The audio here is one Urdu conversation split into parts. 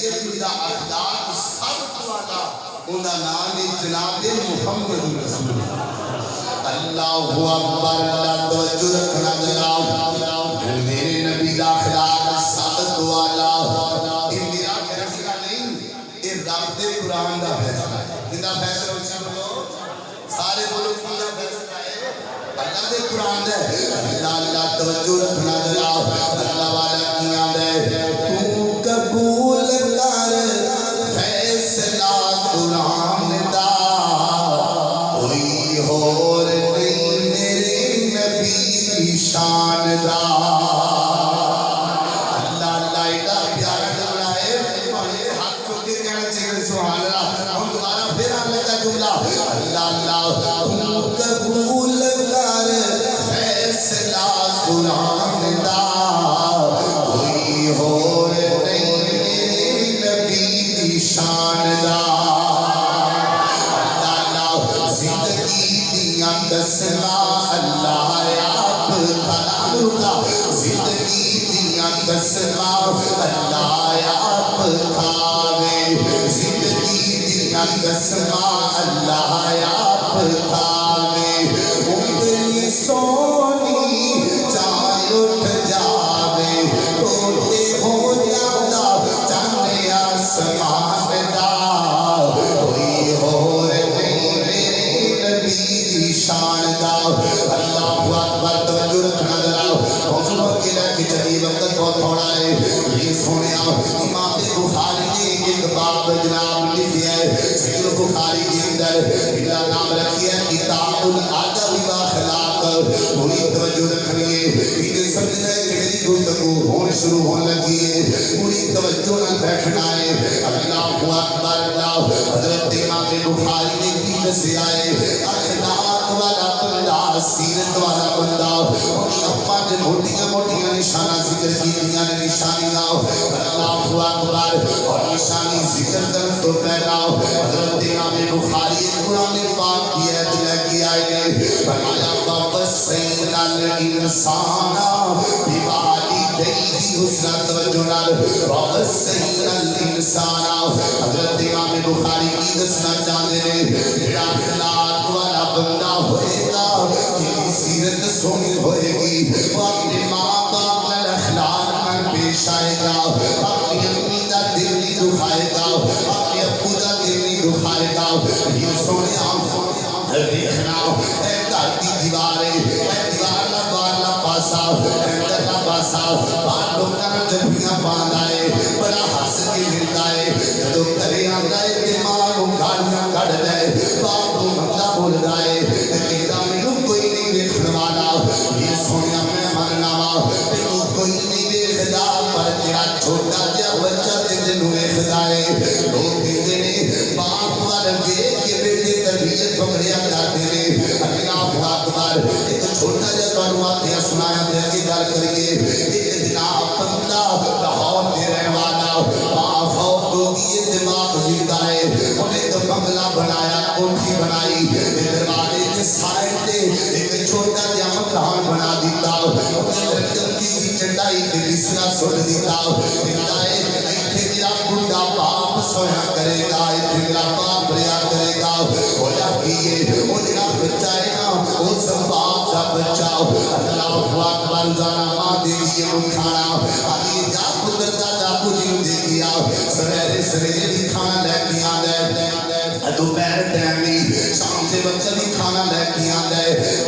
نبی دا اخلاق سب والا انہاں نام جناب محمد رسول اللہ اکبر اللہ توجہ رکھنا جناب میرے نبی دا اخلاق سب والا یہ میرا فیصلہ نہیں یہ رب دے قرآن دا فیصلہ ہے کدا فیصلہ اچھا بولو سارے بولو کدا فیصلہ ہے اللہ دے قرآن دا ہے اللہ اللہ توجہ رکھنا جناب اللہ والا کیا دے تو قبول کر فیصلہ قرآن دا کوئی اور نہیں میرے نبی کی شان دا اللہ اللہ ایڈا پیارا جملہ ہے ہمارے ہاتھ چکے کہنا چاہیے سبحان اللہ ہم دوبارہ پھر آنے کا جملہ اللہ اللہ تو قبول کر فیصلہ قرآن دا کوئی اور نہیں میرے نبی کی شان دا زندگی دیا قسماں اللہ آپ کھانا کا زندگی دیا قسماں اللہ آپ کھاوے زندگی دیا قسماں اللہ آپ کھاوے اتنی سونی چاہے اٹھ جاوے ٹوٹے ہو جانا چاہے آسمان دا کوئی اور شان دا اللہ اکبر توجہ رکھنا ذرا موضوع کے لے کے چلی وقت بہت تھوڑا ہے یہ سنیا امام بخاری نے ایک باب جناب لکھا ہے صحیح بخاری کے اندر میرا نام رکھیا ہے کتاب الادب واخلاق پوری توجہ رکھنی ہے یہ سمجھنا ہے کہ میری گفتگو ہونے شروع ہونے لگی ہے پوری توجہ نہ بیٹھنا ہے اللہ اکبر اللہ حضرت امام بخاری نے کی دسیا ہے اخلاق والا بندہ سیرت والا بندہ انہی اپا جن موٹیاں موٹیاں نشانہ ذکر کی دنیا نے نشانیاں اللہ اکبر اور نشانی ذکر کر تو پہلا حضرت امام بخاری قرآن پاک کی عید لے کے آئے گئے فرمایا وَوَصَّيْنَا الْإِنسَانَ بِوَالِدَيْهِ حُسْنًا توجہ نال وَوَصَّيْنَا الْإِنسَانَ حضرت امام بخاری کی دسنا چاہتے ہیں میرا اخلاق والا بندہ ہوئے گا کہ سیرت سونی ہوئے گی وہ اپنے ماں باپ میں اخلاق میں پیش آئے گا اپنی امی دا دل نہیں دکھائے گا اپنے ابو دا دل نہیں دکھائے گا یہ سونے دیکھنا اے گھر کی دیواریں اے دیوار نہ بار نہ پاسا اندر نہ پاسا بار لوگاں نہ جنبیاں باندھ آئے بڑا ہس کے ملتا ہے جدو کرے آندا ہے کہ ماں نو گالیاں کڑ لے باپ نو مندا بول رہا ہے کہدا مینوں کوئی نہیں دیکھن والا یہ سونیا میں مننا وا مینوں کوئی نہیں دیکھدا پر تیرا چھوٹا جہا بچہ تینوں ویکھدا ہے لوگ کہندے نے باپ ول ویکھ کے بیٹے تربیت پکڑیا کرتے ہیں اللہ اکبر ایک چھوٹا جہا تانوں آکھیا سنایا تے اگے گل کریے ایک جناب بندہ لاہور دے رہن والا ماں فوت ہو گئی دماغ زندہ ہے انہیں تو بنگلہ بنایا کوٹھی بنائی دروازے کے سائڈ تے ایک چھوٹا جہا مکان بنا دیتا انہیں درخت کی چٹائی تے بستر سٹ دیتا کہتا ہے ایتھے میرا بڈھا باپ سویا کرے گا ایتھے میرا باپ رہیا کرے گا ہویا کیے وہ جڑا بچہ ہے نا وہ سب باپ کا بچہ اللہ اکبر جانا ماں دے لیے کھانا آگے جا پتر دادا پوجی نو دے دیا سویرے سویرے بھی کھانا لے کے آندا دوپہر ٹائم بھی شام کے وقت بھی کھانا لے کے آندا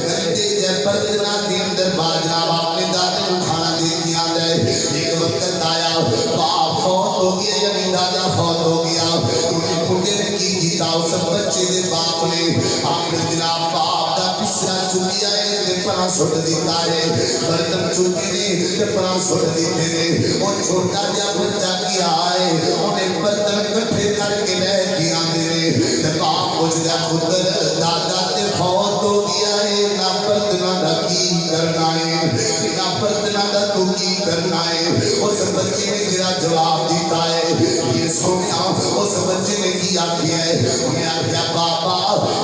گندے جے برتنا دے اندر باجناب اپنے دادے نو کھانا دے کے آندا ایک وقت آیا باپ فوت ہو گیا یعنی دادا فوت ہو گیا انہیں بڈھے نے کی کیتا اس بچے دے باپ نے اپنے جناب باپ دا پسرا چکیا ہے تے پرا سٹ دیتا ہے برتن چکے نے تے پرا سٹ دیتے نے وہ چھوٹا جہا بچہ کیا ہے انہیں برتن کٹھے کر کے لے کے آندے نے تے باپ پوچھدا پتر دادا تے فوت ہو گیا ہے نہ برتنا دا کی کرنا ہے نہ برتنا دا تو کی کرنا ہے اس بچے نے جڑا جواب دیتا ہے یہ سونیا اس بچے نے کی آکھیا ہے انہیں آکھیا بابا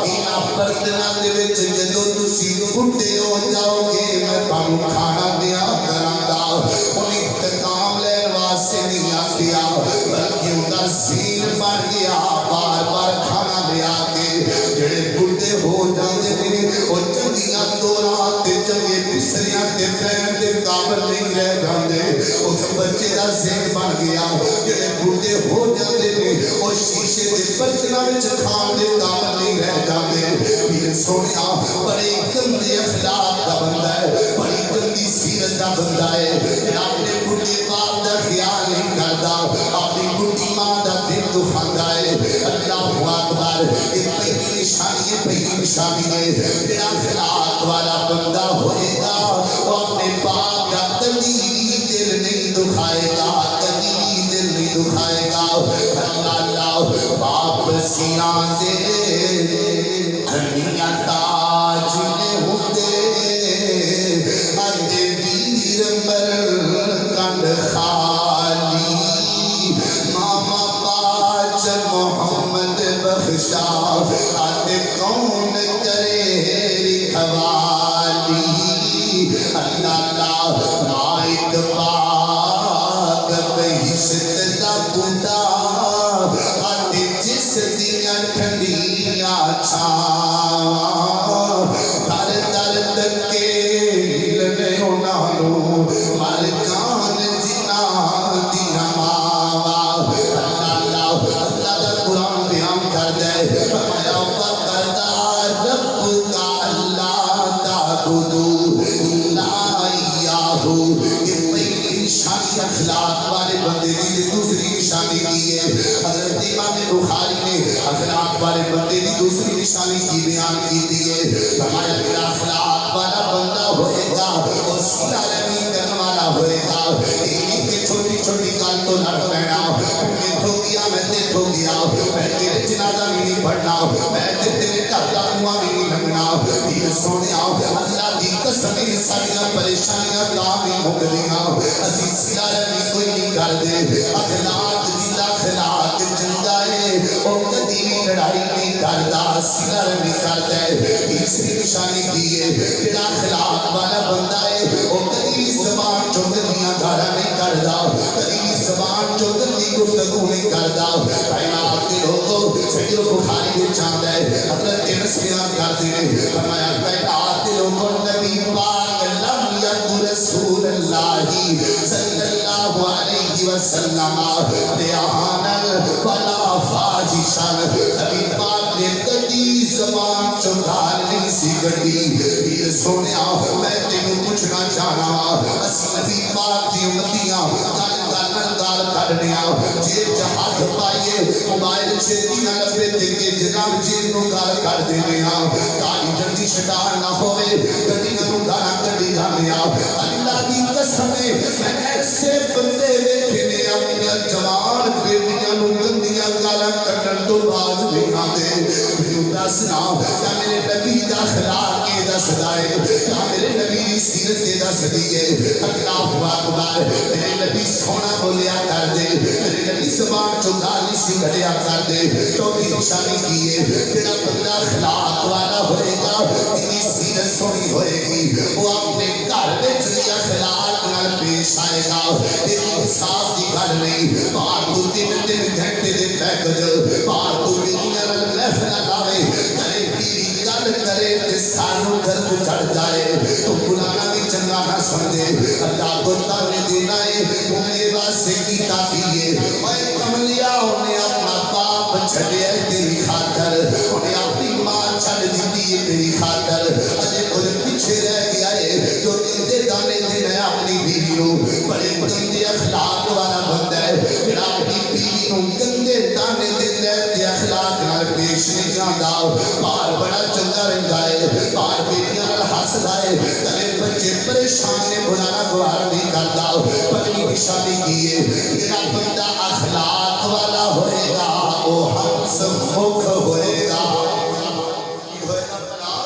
انہاں برتناں دے وچ جدوں تسی بڈھے ہو جاؤ گے میں تانوں کھانا دیا کراں گا انہیں انتقام لین واسطے نہیں آکھیا ہو جاندے نے او چنگیاں دوراں تے چنگے مصریاں تے پہن دے قابل نہیں رہ جاندے اس بچے دا ذہن بن گیا جڑے بوڑھے ہو جاندے نے او شیشے دے برتناں وچ کھان دے قابل نہیں رہ جاندے پیر سونیا بڑے گندے اخلاق دا بندہ ہے بڑی گندی سیرت دا بندہ ہے اپنے بوڑھے باپ دا خیال نہیں کردا اپنی بوڑھی ماں دا دل دکھاندا ہے اللہ اکبر یہ پہلی نشانی ہے جڑا اخلاق والا بندہ ہوئے گا وہ اپنے باپ کا کبھی دل نہیں دکھائے گا کبھی دل نہیں دکھائے گا اللہ باپ سیاں دے دنیا تاج نے ہوتے اندے ویر مر کنڈ خالی ماما پاچ محمد بخشا اندے کون کرے رکھوالی اللہ مائک پاک بہشت دا بوٹا اندے جس دیاں ٹھنڈیاں چھاواں در در تکے ملنے انہوں مر جان جنا دیا ماوا اللہ دا قرآن بیان کر دے فرمایا وَقَدَا رَبُّكَ أَلَّا تَعْبُدُوا إِلَّا إِيَّاهُ یہ پہلی نشانی اخلاق والے بندے دی دوسری نشانی کی ہے حضرت امام بخاری نے اخلاق والے بندے دی دوسری نشانی کی بیان کی ہے فرمایا میرا اخلاق والا بندہ ہوئے گا وہ سیدھا رحمی کرنے والا ہوئے گا ایک کے چھوٹی چھوٹی گال تو لڑ پینا میں دھو گیا میں تے دھو گیا میں تیرے جنازہ بھی نہیں پڑھنا میں تیرے گھر دا کنواں بھی نہیں لنگنا یہ سونے اللہ دی قسم ساریاں پریشانیاں کام ہی ہو گئیاں اسی سیدھا رحمی کوئی نہیں کر دے اخلاق جیلا اخلاق چنگا ہے وہ کدی بھی لڑائی نہیں کردا سیدھا رحمی کردا ہے تیسری نشانی کی ہے جڑا اخلاق والا بندہ ہے وہ کدی زبان چوں گندیاں گالاں نہیں کردا کدی زبان چوں گندی گفتگو نہیں کردا کائنات کے لوگوں صحیح بخاری وچ آندا ہے حضرت انس بیان کرتے ہیں فرمایا کائنات کے لوگوں نبی پاک لم یک رسول اللہ صلی اللہ علیہ وسلم بیانا ولا فاحشا نبی پاک نے کدی زبان چوں گال نہیں سی کڈی یہ سونیا میں تینوں پوچھنا چاہنا اسی نبی پاک دی امتیاں گال کڈنیاں جے ہاتھ پائیے موبائل سے دینا لبے تے جناب جی نو گال کر دینے تاری جلدی شکار نہ ہوئے کدی نو گالاں کڈی جانے اللہ دی قسم میں ایسے بندے ویکھنے اپنی جوان بیٹیاں نو گندیاں گالاں کڈن تو باز نہیں آندے مینوں دسنا کیا میرے نبی دا اخلاق کے دسدا ہے کیا میرے نبی دی سیرت کے دسدی ہے اللہ اکبر میرے نبی سونا بولیا کر دے میرے نبی زبان چوں گال نہیں سی کڈیا کر دے چوتھی نشانی کی ہے جڑا بندہ اخلاق والا ہوئے گا دی سیرت سونی ہوئے گی وہ اپنے گھر وچ بھی اخلاق نال پیش آئے گا یہ انصاف دی گل نہیں باہر تو تین گھنٹے دے پیکج باہر تو دنیا نال محفل لاوے کرے پیری گل کرے تے سانو درد چڑھ جائے تو بلانا بھی چنگا نہ سمجھے اللہ کو تانے دینا ہے میرے واسطے کیتا کیے اے کملیا انہیں اپنا باپ چھڈیا تیری خاطر انہیں اپنی ماں چھڈ دیتی ہے تیری خاطر اجے کوئی پیچھے رہ گیا ہے جو گندے دانے دن ہے اپنی بیوی نو بڑے گندے اخلاق والا بندہ ہے جڑا اپنی بیوی نو گندے دانے دن ہے اخلاق نال پیش نہیں آندا باہر بڑا چنگا رہندا ہے باہر بیٹیاں نال ہسدا ہے کدے بچے پریشان نے بلانا گوار نہیں کردا پتنی نشانی کی ہے جڑا بندہ اخلاق والا ہوئے گا وہ ہنس مکھ ہوئے گا کی ہوئے گا بلا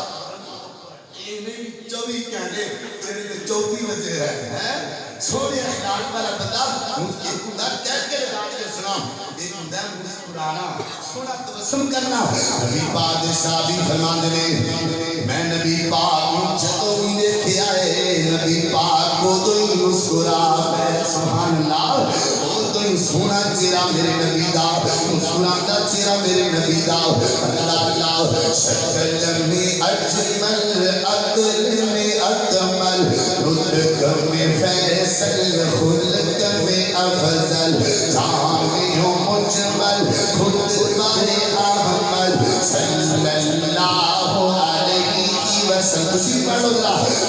یہ نہیں 24 گھنٹے تیرے 24 بجے ہے سونے اخلاق والا بندہ ایک ہوندا کہہ کے رات کے سلام ایک ہوندا مسکرانا سونا تبسم کرنا نبی بادشاہ بھی فرماندے نے میں نبی پاک جدوں بھی دیکھے آئے نبی پاک کو تو ہی مسکرا ہے سبحان اللہ تو ہی سونا چہرہ میرے نبی دا مسکراتا چہرہ میرے نبی دا اللہ اللہ شکل میں اجمل عقل میں اکمل رتب میں فیصل خلق میں افضل جامع و مجمل خطبہ احمد صلی اللہ علیہ وسلم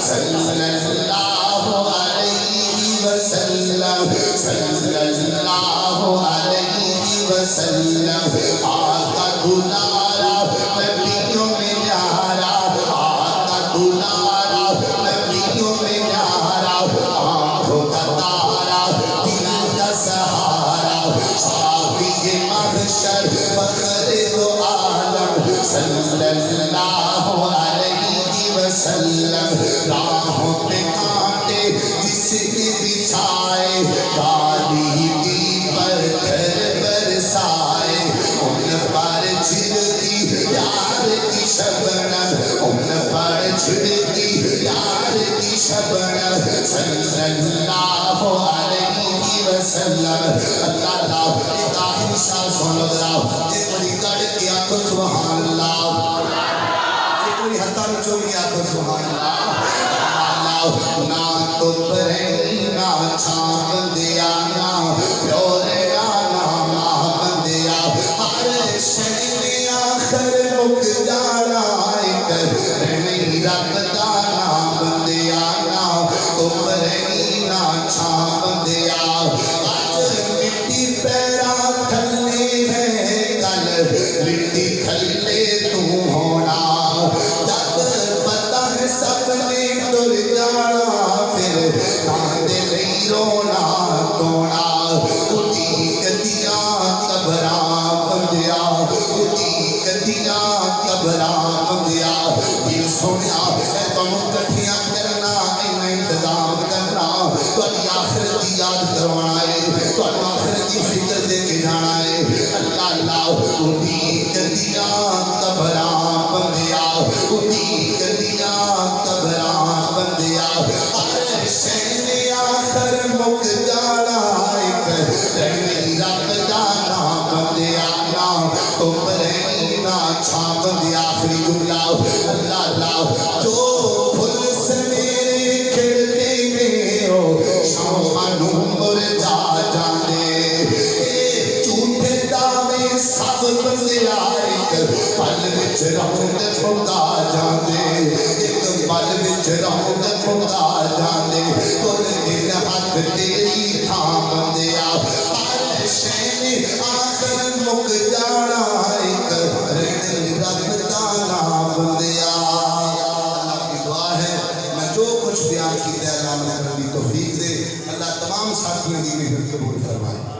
صلی اللہ علیہ وسلم صلی اللہ علیہ وسلم آقا دلارا نبیوں میں نیارا آقا دلارا نبیوں میں نیارا آنکھوں کا تارا دل کا سہارا شافی محشر فخر دو عالم صلی اللہ علیہ وسلم راہوں پہ کانٹے جس نے بچھائے کالی کی پتھر برسائے ان پر چھڑتی پیار کی شبنم ان پر چھڑتی پیار کی شبنم صلی اللہ علیہ وسلم اللہ اللہ ایک آخری شاہ سن لگ رہا ایک بڑی کڑ کیا تو سبحان اللہ ایک بڑی ہتھا رچو کیا تو سبحان اللہ نہ تو پرہی نہ چھاپ دیا نہ پیوریا نہ ماہ بندیا ہر شہر آخر مک جانا ایک رہنی رب دانا بندیا نہ تو پرہی نہ چھاپ دیا آج مٹی پیرا تھلے ہیں کل مٹی کھلے تو ہونا جب پتہ ہے سب نے تر جانا پھر کاندے نہیں رونا تونا اٹھی کدیاں قبراں بندیا اٹھی کدیاں قبراں بندیا یہ سنیا ہے تم کٹھیاں کرنا انہیں انتظام کرنا تھوڑی آخرت کی یاد کروانا ہے تھوڑی آخرت کی فکر دے کے جانا ہے اللہ اللہ اٹھی کدیاں قبراں بندیا اٹھی کدیاں قبراں بندیا ہر شہر آخر مک جانا ایک رہنی رب دانا بندیا نا تو پرہی نا چھا بندیا آخری جملہ اللہ اللہ جو پھل سمیرے کھڑتے میں ہو شامانوں مرجا جانے اے جھوٹے دعوے سب بندیا ایک پل وچ رہند پڑا جاندے ایک پل وچ رہند پڑا جاندے تر دل ہاتھ تیری تھاں بندیا ہر شے آخر مک جانا ایک رہن رب دانا بندیا اللہ کی دعا ہے میں جو کچھ بیان کیتا ہے اللہ عمل کرنے کی توفیق دے اللہ تمام ساتھیوں کی محنت قبول فرمائے